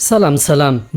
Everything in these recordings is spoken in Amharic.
ሰላም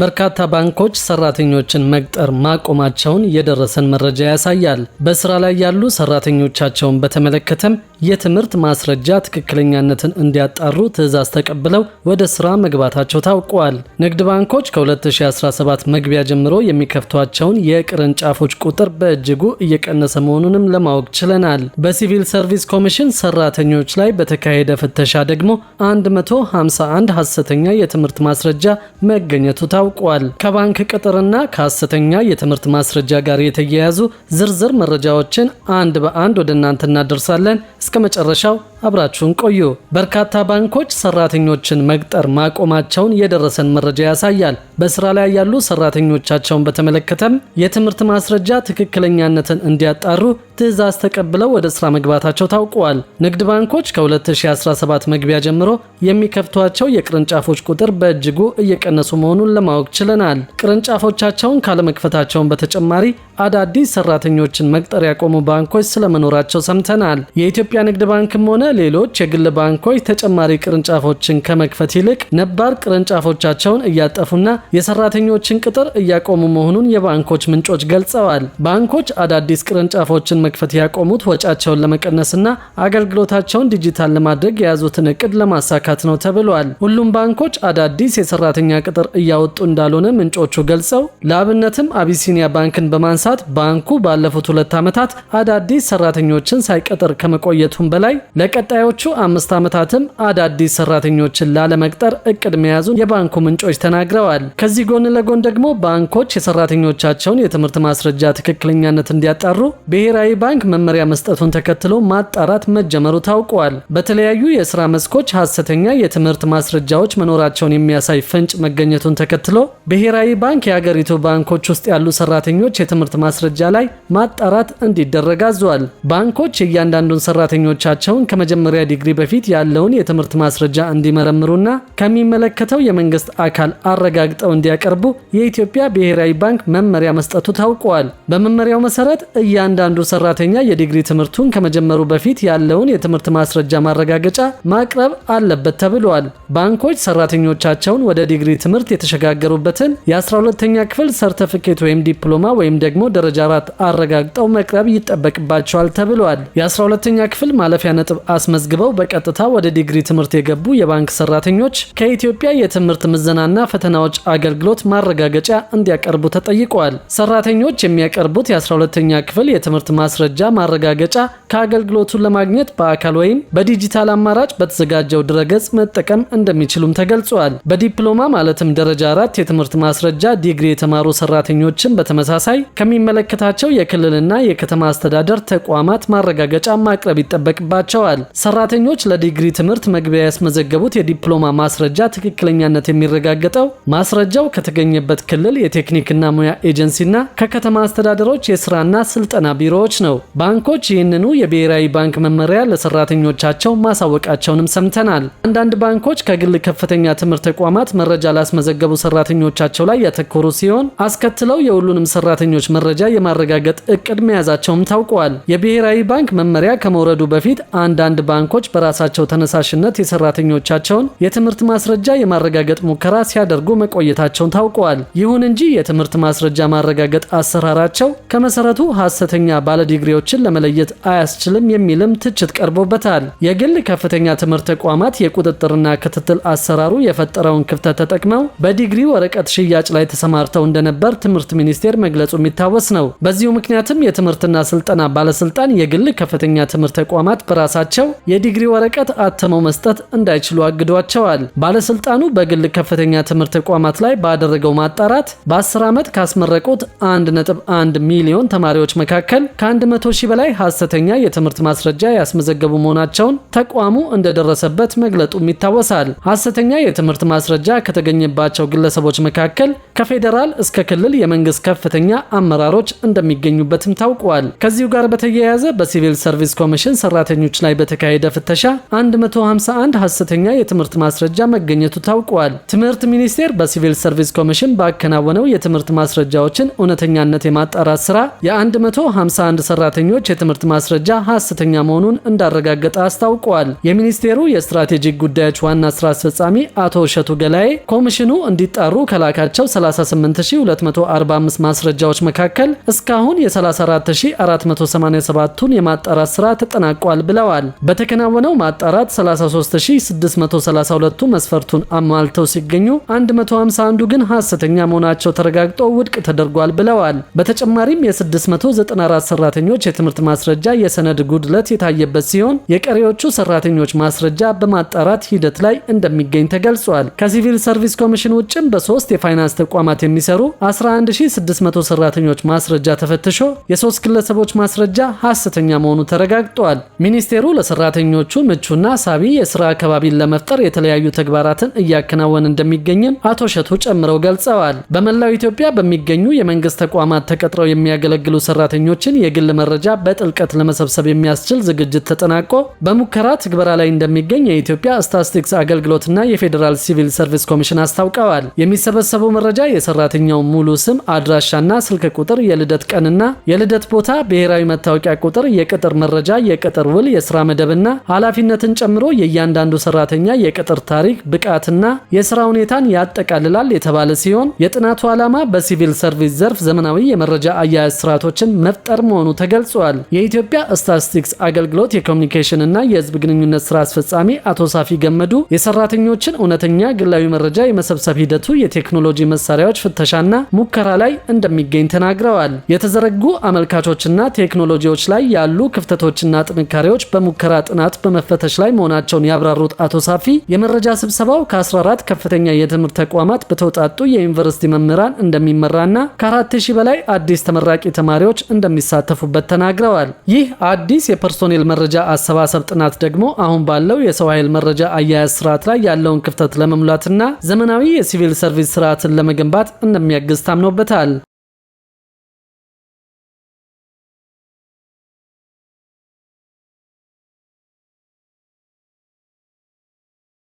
በርካታ ባንኮች ሰራተኞችን መቅጠር ማቆማቸውን የደረሰን መረጃ ያሳያል። በስራ ላይ ያሉ ሰራተኞቻቸውን በተመለከተም የትምህርት ማስረጃ ትክክለኛነትን እንዲያጣሩ ትዕዛዝ ተቀብለው ወደ ስራ መግባታቸው ታውቋል። ንግድ ባንኮች ከ2017 መግቢያ ጀምሮ የሚከፍቷቸውን የቅርንጫፎች ቁጥር በእጅጉ እየቀነሰ መሆኑንም ለማወቅ ችለናል። በሲቪል ሰርቪስ ኮሚሽን ሰራተኞች ላይ በተካሄደ ፍተሻ ደግሞ 151 ሐሰተኛ የትምህርት ማስረጃ መገኘቱ ታውቋል። ከባንክ ቅጥርና ከሐሰተኛ የትምህርት ማስረጃ ጋር የተያያዙ ዝርዝር መረጃዎችን አንድ በአንድ ወደ እናንተ እናደርሳለን። እስከ መጨረሻው አብራችሁን ቆዩ። በርካታ ባንኮች ሰራተኞችን መቅጠር ማቆማቸውን የደረሰን መረጃ ያሳያል። በስራ ላይ ያሉ ሰራተኞቻቸውን በተመለከተም የትምህርት ማስረጃ ትክክለኛነትን እንዲያጣሩ ትዕዛዝ ተቀብለው ወደ ስራ መግባታቸው ታውቋል። ንግድ ባንኮች ከ2017 መግቢያ ጀምሮ የሚከፍቷቸው የቅርንጫፎች ቁጥር በእጅጉ እየቀነሱ መሆኑን ለማወቅ ችለናል። ቅርንጫፎቻቸውን ካለመክፈታቸውን በተጨማሪ አዳዲስ ሰራተኞችን መቅጠር ያቆሙ ባንኮች ስለመኖራቸው ሰምተናል። የኢትዮጵያ ንግድ ባንክም ሆነ ሌሎች የግል ባንኮች ተጨማሪ ቅርንጫፎችን ከመክፈት ይልቅ ነባር ቅርንጫፎቻቸውን እያጠፉና የሰራተኞችን ቅጥር እያቆሙ መሆኑን የባንኮች ምንጮች ገልጸዋል። ባንኮች አዳዲስ ቅርንጫፎችን መክፈት ያቆሙት ወጫቸውን ለመቀነስና አገልግሎታቸውን ዲጂታል ለማድረግ የያዙትን እቅድ ለማሳካት ነው ተብሏል። ሁሉም ባንኮች አዳዲስ የሰራተኛ ቅጥር እያወጡ እንዳልሆነ ምንጮቹ ገልጸው ለአብነትም አቢሲኒያ ባንክን በማንሳት ባንኩ ባለፉት 2 ዓመታት አዳዲስ ሰራተኞችን ሳይቀጥር ከመቆየቱም በላይ ለቀጣዮቹ 5 ዓመታትም አዳዲስ ሰራተኞችን ላለመቅጠር እቅድ መያዙን የባንኩ ምንጮች ተናግረዋል። ከዚህ ጎን ለጎን ደግሞ ባንኮች የሰራተኞቻቸውን የትምህርት ማስረጃ ትክክለኛነት እንዲያጣሩ ብሔራዊ ባንክ መመሪያ መስጠቱን ተከትሎ ማጣራት መጀመሩ ታውቋል። በተለያዩ የስራ መስኮች ሐሰተኛ የትምህርት ማስረጃዎች መኖራቸውን የሚያሳይ ፍንጭ መገኘቱን ተከትሎ ብሔራዊ ባንክ የሀገሪቱ ባንኮች ውስጥ ያሉ ሰራተኞች የትምህርት ማስረጃ ላይ ማጣራት እንዲደረግ አዟል። ባንኮች እያንዳንዱን ሰራተኞቻቸውን ከመጀመሪያ ዲግሪ በፊት ያለውን የትምህርት ማስረጃ እንዲመረምሩና ከሚመለከተው የመንግስት አካል አረጋግጠው እንዲያቀርቡ የኢትዮጵያ ብሔራዊ ባንክ መመሪያ መስጠቱ ታውቋል። በመመሪያው መሰረት እያንዳንዱ ሰራተኛ የዲግሪ ትምህርቱን ከመጀመሩ በፊት ያለውን የትምህርት ማስረጃ ማረጋገጫ ማቅረብ አለበት ተብሏል። ባንኮች ሰራተኞቻቸውን ወደ ዲግሪ ትምህርት የተሸጋገሩበትን የ12ኛ ክፍል ሰርተፊኬት ወይም ዲፕሎማ ወይም ደግሞ ደረጃ 4 አረጋግጠው መቅረብ ይጠበቅባቸዋል ተብሏል። የ12ኛ ክፍል ማለፊያ ነጥብ አስመዝግበው በቀጥታ ወደ ዲግሪ ትምህርት የገቡ የባንክ ሰራተኞች ከኢትዮጵያ የትምህርት ምዘናና ፈተናዎች አገልግሎት ማረጋገጫ እንዲያቀርቡ ተጠይቀዋል። ሰራተኞች የሚያቀርቡት የ12ኛ ክፍል የትምህርት ማስረጃ ማረጋገጫ ከአገልግሎቱ ለማግኘት በአካል ወይም በዲጂታል አማራጭ በተዘጋጀው ድረገጽ መጠቀም እንደሚችሉም ተገልጿል። በዲፕሎማ ማለትም ደረጃ 4 የትምህርት ማስረጃ ዲግሪ የተማሩ ሰራተኞችን በተመሳሳይ ከሚመለከታቸው የክልልና የከተማ አስተዳደር ተቋማት ማረጋገጫ ማቅረብ ይጠበቅባቸዋል። ሰራተኞች ለዲግሪ ትምህርት መግቢያ ያስመዘገቡት የዲፕሎማ ማስረጃ ትክክለኛነት የሚረጋገጠው ማስረጃው ከተገኘበት ክልል የቴክኒክና ሙያ ኤጀንሲና ከከተማ አስተዳደሮች የስራና ስልጠና ቢሮዎች ነው። ባንኮች ይህንኑ የብሔራዊ ባንክ መመሪያ ለሰራተኞቻቸው ማሳወቃቸውንም ሰምተናል። አንዳንድ ባንኮች ከግል ከፍተኛ ትምህርት ተቋማት መረጃ ላስመዘገቡ ሰራተኞቻቸው ላይ ያተኮሩ ሲሆን አስከትለው የሁሉንም ሰራተኞች መረጃ የማረጋገጥ እቅድ መያዛቸውም ታውቋል። የብሔራዊ ባንክ መመሪያ ከመውረዱ በፊት አንዳንድ ባንኮች በራሳቸው ተነሳሽነት የሰራተኞቻቸውን የትምህርት ማስረጃ የማረጋገጥ ሙከራ ሲያደርጉ መቆየታቸውን ታውቋል። ይሁን እንጂ የትምህርት ማስረጃ ማረጋገጥ አሰራራቸው ከመሰረቱ ሐሰተኛ ባለዲግሪዎችን ለመለየት አያስችልም የሚልም ትችት ቀርቦበታል። የግል ከፍተኛ ትምህርት ተቋማት የቁጥጥርና ክትትል አሰራሩ የፈጠረውን ክፍተት ተጠቅመው በዲግሪ ወረቀት ሽያጭ ላይ ተሰማርተው እንደነበር ትምህርት ሚኒስቴር መግለጹ የሚታወስ ነው። በዚሁ ምክንያትም የትምህርትና ስልጠና ባለስልጣን የግል ከፍተኛ ትምህርት ተቋማት በራሳቸው የዲግሪ ወረቀት አተመው መስጠት እንዳይችሉ አግዷቸዋል። ባለስልጣኑ በግል ከፍተኛ ትምህርት ተቋማት ላይ ባደረገው ማጣራት በ10 ዓመት ካስመረቁት 1.1 ሚሊዮን ተማሪዎች መካከል ከ100 ሺህ በላይ ሐሰተኛ የትምህርት ማስረጃ ያስመዘገቡ መሆናቸውን ተቋሙ እንደደረሰበት መግለጡም ይታወሳል። ሐሰተኛ የትምህርት ማስረጃ ከተገኘባቸው ግለሰቦች መካከል ከፌዴራል እስከ ክልል የመንግስት ከፍተኛ አመራሮች እንደሚገኙበትም ታውቋል። ከዚሁ ጋር በተያያዘ በሲቪል ሰርቪስ ኮሚሽን ሰራተኞች ላይ በተካሄደ ፍተሻ 151 ሐሰተኛ የትምህርት ማስረጃ መገኘቱ ታውቋል። ትምህርት ሚኒስቴር በሲቪል ሰርቪስ ኮሚሽን ባከናወነው የትምህርት ማስረጃዎችን እውነተኛነት የማጣራት ስራ የ151 ሰራተኞች የትምህርት ማስረጃ ሐሰተኛ መሆኑን እንዳረጋገጠ አስታውቋል። የሚኒስቴሩ የስትራቴጂክ ጉዳዮች ዋና ስራ አስፈጻሚ አቶ እሸቱ ገላዬ ኮሚሽኑ እንዲጣሩ ከላካቸው 38245 ማስረጃዎች መካከል እስካሁን የ34487ቱን የማጣራት ስራ ተጠናቋል ብለዋል። በተከናወነው ማጣራት 33632ቱ መስፈርቱን አሟልተው ሲገኙ 151ዱ ግን ሐሰተኛ መሆናቸው ተረጋግጦ ውድቅ ተደርጓል ብለዋል። በተጨማሪም የ694 ሰራተኞች የትምህርት ማስረጃ የሰነድ ጉድለት የታየበት ሲሆን የቀሪዎቹ ሰራተኞች ማስረጃ በማጣራት ሂደት ላይ እንደሚገኝ ተገልጿል። ከሲቪል ሰርቪስ ኮሚሽን ውጭም በ3 የፋይናንስ ተቋማት የሚሰሩ 11600 ሰራተኞች ማስረጃ ተፈትሾ የ3 ግለሰቦች ማስረጃ ሐሰተኛ መሆኑ ተረጋግጧል። ሚኒስቴሩ ለሰራተኞቹ ምቹና ሳቢ የስራ አካባቢን ለመፍጠር የተለያዩ ተግባራትን እያከናወነ እንደሚገኝም አቶ እሸቱ ጨምረው ገልጸዋል። በመላው ኢትዮጵያ በሚገኙ የመንግስት ተቋማት ተቀጥረው የሚያገለግሉ ሰራተኞችን የግል መረጃ በጥልቀት ለመሰብሰብ የሚያስችል ዝግጅት ተጠናቆ በሙከራ ትግበራ ላይ እንደሚገኝ የኢትዮጵያ ስታቲስቲክስ አገልግሎትና የፌዴራል ሲቪል ሰርቪስ ኮሚሽን አስታውቀዋል። የሚሰበሰበው መረጃ የሰራተኛው ሙሉ ስም፣ አድራሻና ስልክ ቁጥር፣ የልደት ቀንና የልደት ቦታ፣ ብሔራዊ መታወቂያ ቁጥር፣ የቅጥር መረጃ፣ የቅጥር ውል፣ የስራ መደብና ኃላፊነትን ጨምሮ የእያንዳንዱ ሰራተኛ የቅጥር ታሪክ፣ ብቃትና የስራ ሁኔታን ያጠቃልላል የተባለ ሲሆን የጥናቱ ዓላማ በሲቪል ሰርቪስ ዘርፍ ዘመናዊ የመረጃ አያያዝ ስርዓቶችን መፍጠር መሆኑ ተገልጿል። የኢትዮጵያ ስታቲስቲክስ አገልግሎት የኮሚኒኬሽን እና የህዝብ ግንኙነት ስራ አስፈጻሚ አቶ ሳፊ ገመዱ የሰራተኞችን እውነተኛ ግላዊ መረጃ የመሰብሰብ ሂደቱ የቴክኖሎጂ መሳሪያዎች ፍተሻና ሙከራ ላይ እንደሚገኝ ተናግረዋል። የተዘረጉ አመልካቾችና ቴክኖሎጂዎች ላይ ያሉ ክፍተቶችና ጥንካሬዎች በሙከራ ጥናት በመፈተሽ ላይ መሆናቸውን ያብራሩት አቶ ሳፊ የመረጃ ስብሰባው ከ14 ከፍተኛ የትምህርት ተቋማት በተውጣጡ የዩኒቨርሲቲ መምህራን እንደሚመራና ከ4000 በላይ አዲስ ተመራቂ ተማሪዎች እንደሚሳተፉበት ተናግረዋል። ይህ አዲስ የፐርሶኔል መረጃ አሰባሰብ ጥናት ደግሞ አሁን ባለው የሰው ኃይል መረጃ አያያዝ ስርዓት ላይ ያለውን ክፍተት ለመሙላትና ዘመናዊ የሲቪል ሰርቪስ ስርዓትን ለመገንባት እንደሚያግዝ ታምኖበታል።